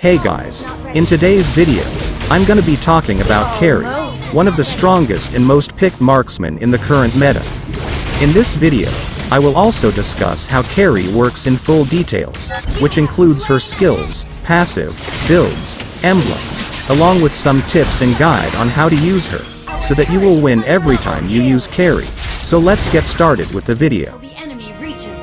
Hey guys, in today's video, I'm gonna be talking about Karrie, one of the strongest and most picked marksmen in the current meta. In this video, I will also discuss how Karrie works in full details, which includes her skills, passive, builds, emblems, along with some tips and guide on how to use her, so that you will win every time you use Karrie. So let's get started with the video.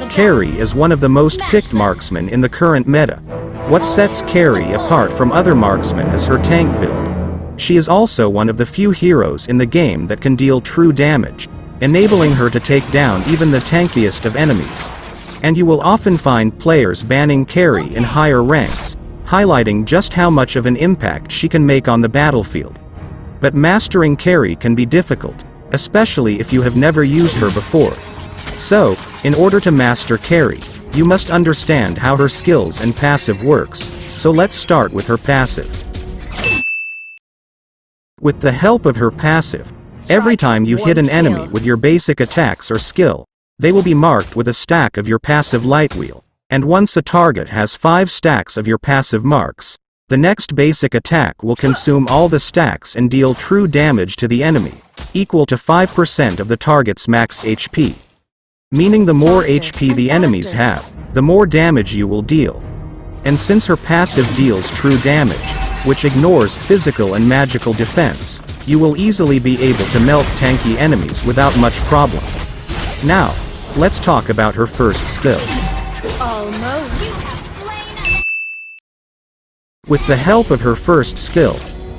Karrie is one of the most picked marksmen in the current meta. What sets Karrie apart from other marksmen is her tank build. She is also one of the few heroes in the game that can deal true damage, enabling her to take down even the tankiest of enemies. And you will often find players banning Karrie in higher ranks, highlighting just how much of an impact she can make on the battlefield. But mastering Karrie can be difficult, especially if you have never used her before. So, in order to master Karrie, you must understand how her skills and passive works, so let's start with her passive. With the help of her passive, every time you hit an enemy with your basic attacks or skill, they will be marked with a stack of your passive light wheel, and once a target has 5 stacks of your passive marks, the next basic attack will consume all the stacks and deal true damage to the enemy, equal to 5% of the target's max HP. Meaning the more HP the enemies have, the more damage you will deal. And since her passive deals true damage, which ignores physical and magical defense, you will easily be able to melt tanky enemies without much problem. Now, let's talk about her first skill. With the help of her first skill,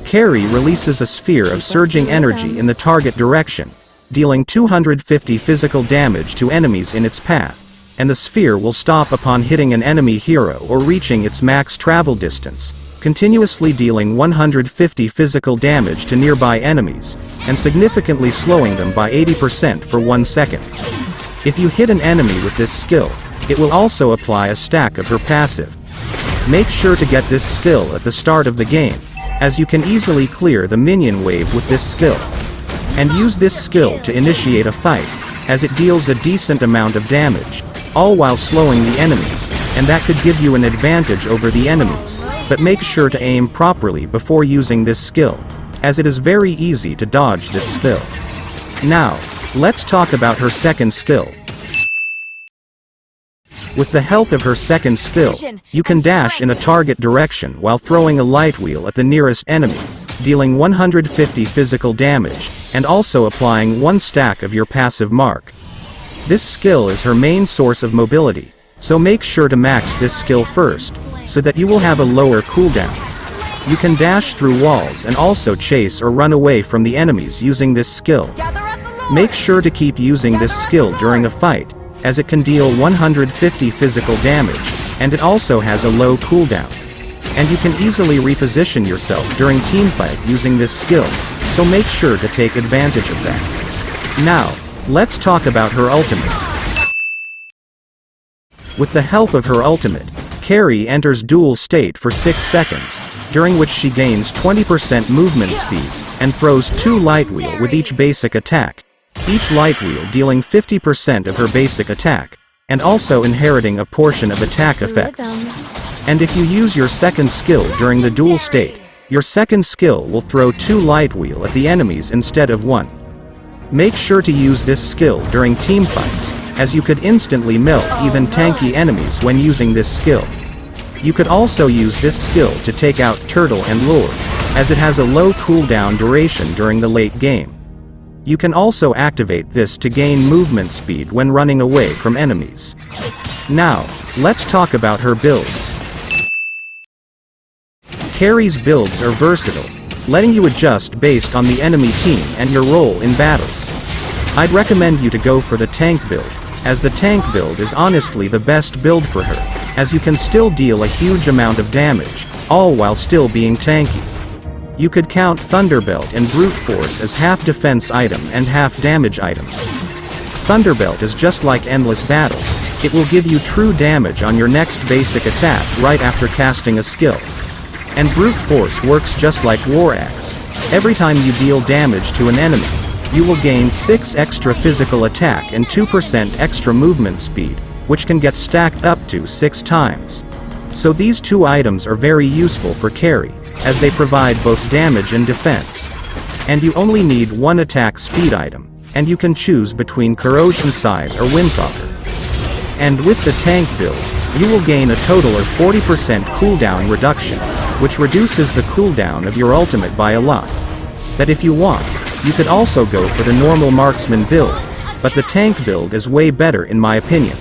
Karrie releases a sphere of surging energy in the target direction, dealing 250 physical damage to enemies in its path, and the sphere will stop upon hitting an enemy hero or reaching its max travel distance, continuously dealing 150 physical damage to nearby enemies, and significantly slowing them by 80% for 1 second. If you hit an enemy with this skill, it will also apply a stack of her passive. Make sure to get this skill at the start of the game, as you can easily clear the minion wave with this skill. And use this skill to initiate a fight, as it deals a decent amount of damage, all while slowing the enemies, and that could give you an advantage over the enemies, but make sure to aim properly before using this skill, as it is very easy to dodge this skill. Now, let's talk about her second skill. With the help of her second skill, you can dash in a target direction while throwing a light wheel at the nearest enemy, dealing 150 physical damage, and also applying 1 stack of your passive mark. This skill is her main source of mobility, so make sure to max this skill first, so that you will have a lower cooldown. You can dash through walls and also chase or run away from the enemies using this skill. Make sure to keep using this skill during a fight, as it can deal 150 physical damage, and it also has a low cooldown. And you can easily reposition yourself during teamfight using this skill, so make sure to take advantage of that. Now, let's talk about her ultimate. With the help of her ultimate, Karrie enters dual state for 6 seconds, during which she gains 20% movement speed, and throws 2 light wheel with each basic attack, each light wheel dealing 50% of her basic attack, and also inheriting a portion of attack effects. And if you use your second skill during the dual state, your second skill will throw 2 light wheel at the enemies instead of 1. Make sure to use this skill during teamfights, as you could instantly melt even tanky enemies when using this skill. You could also use this skill to take out Turtle and Lord, as it has a low cooldown duration during the late game. You can also activate this to gain movement speed when running away from enemies. Now, let's talk about her builds. Karrie's builds are versatile, letting you adjust based on the enemy team and your role in battles. I'd recommend you to go for the tank build, as the tank build is honestly the best build for her, as you can still deal a huge amount of damage, all while still being tanky. You could count Thunderbelt and Brute Force as half defense item and half damage items. Thunderbelt is just like endless battles, it will give you true damage on your next basic attack right after casting a skill. And Brute Force works just like War Axe. Every time you deal damage to an enemy, you will gain 6 extra physical attack and 2% extra movement speed, which can get stacked up to 6 times. So these two items are very useful for Karrie, as they provide both damage and defense. And you only need one attack speed item, and you can choose between Corrosion Scythe or Windtalker. And with the tank build, you will gain a total of 40% cooldown reduction, which reduces the cooldown of your ultimate by a lot. That if you want, you could also go for the normal marksman build, but the tank build is way better in my opinion.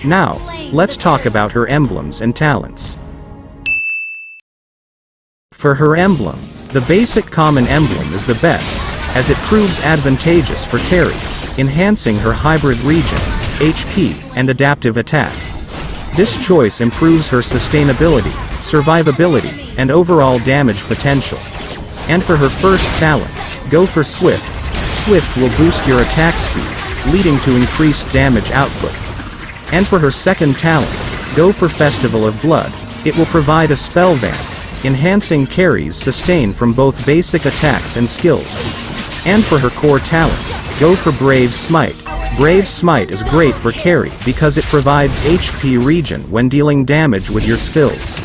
Now, let's talk about her emblems and talents. For her emblem, the basic common emblem is the best, as it proves advantageous for Karrie, enhancing her hybrid regen, HP, and adaptive attack. This choice improves her sustainability, survivability, and overall damage potential. And for her first talent, go for Swift. Swift will boost your attack speed, leading to increased damage output. And for her second talent, go for Festival of Blood. It will provide a spell vamp, enhancing Karrie's sustain from both basic attacks and skills. And for her core talent, go for Brave Smite. Brave Smite is great for Karrie because it provides HP regen when dealing damage with your skills.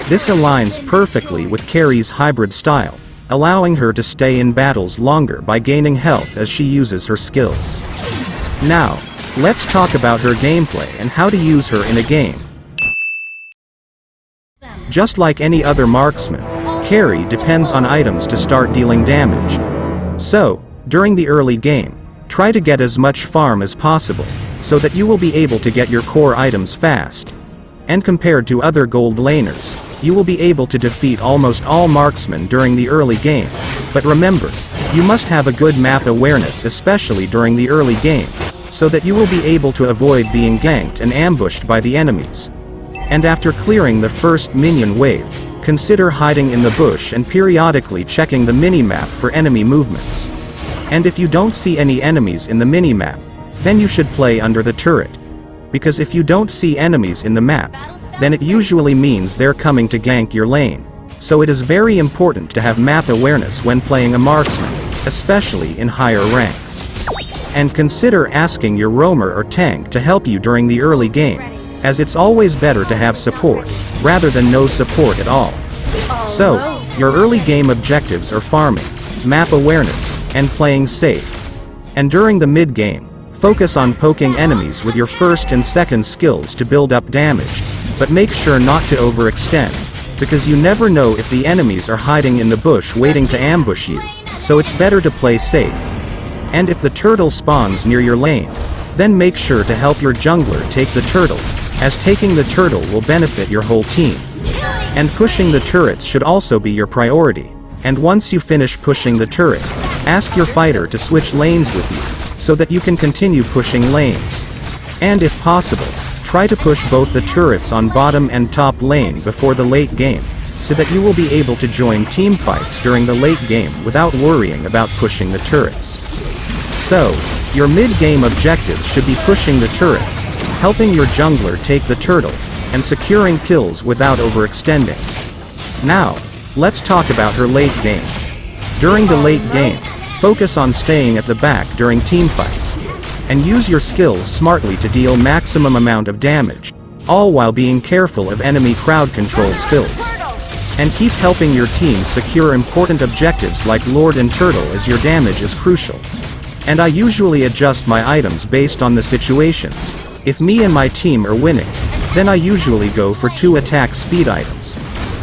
This aligns perfectly with Karrie's hybrid style, allowing her to stay in battles longer by gaining health as she uses her skills. Now, let's talk about her gameplay and how to use her in a game. Just like any other marksman, Karrie depends on items to start dealing damage. So, during the early game, try to get as much farm as possible, so that you will be able to get your core items fast. And compared to other gold laners, you will be able to defeat almost all marksmen during the early game. But remember, you must have a good map awareness especially during the early game, so that you will be able to avoid being ganked and ambushed by the enemies. And after clearing the first minion wave, consider hiding in the bush and periodically checking the minimap for enemy movements. And if you don't see any enemies in the minimap, then you should play under the turret. Because if you don't see enemies in the map, then it usually means they're coming to gank your lane. So it is very important to have map awareness when playing a marksman, especially in higher ranks. And consider asking your roamer or tank to help you during the early game, as it's always better to have support, rather than no support at all. So, your early game objectives are farming, map awareness, and playing safe. And during the mid-game, focus on poking enemies with your first and second skills to build up damage, but make sure not to overextend, because you never know if the enemies are hiding in the bush waiting to ambush you, so it's better to play safe. And if the turtle spawns near your lane, then make sure to help your jungler take the turtle, as taking the turtle will benefit your whole team. And pushing the turrets should also be your priority, and once you finish pushing the turret, ask your fighter to switch lanes with you, so that you can continue pushing lanes. And if possible, try to push both the turrets on bottom and top lane before the late game, so that you will be able to join team fights during the late game without worrying about pushing the turrets. So, your mid-game objectives should be pushing the turrets, helping your jungler take the turtle, and securing kills without overextending. Now, let's talk about her late game. During the late game, focus on staying at the back during team fights, and use your skills smartly to deal maximum amount of damage, all while being careful of enemy crowd control skills. And keep helping your team secure important objectives like Lord and Turtle, as your damage is crucial. And I usually adjust my items based on the situations. If me and my team are winning, then I usually go for 2 attack speed items.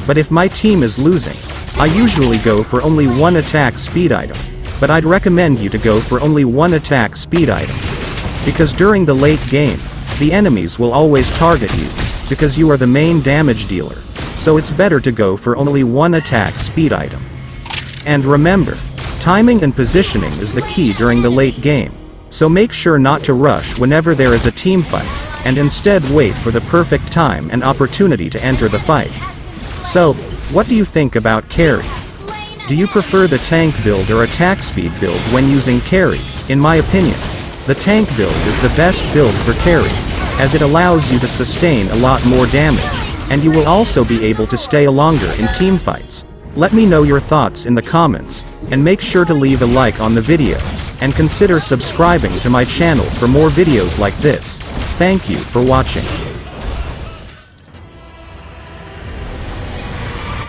But if my team is losing, I usually go for only 1 attack speed item. But I'd recommend you to go for only 1 attack speed item. Because during the late game, the enemies will always target you, because you are the main damage dealer. So it's better to go for only 1 attack speed item. And remember, timing and positioning is the key during the late game. So make sure not to rush whenever there is a team fight, and instead wait for the perfect time and opportunity to enter the fight. So, what do you think about Karrie? Do you prefer the tank build or attack speed build when using Karrie? In my opinion, the tank build is the best build for Karrie, as it allows you to sustain a lot more damage, and you will also be able to stay longer in team fights. Let me know your thoughts in the comments, and make sure to leave a like on the video, and consider subscribing to my channel for more videos like this. Thank you for watching.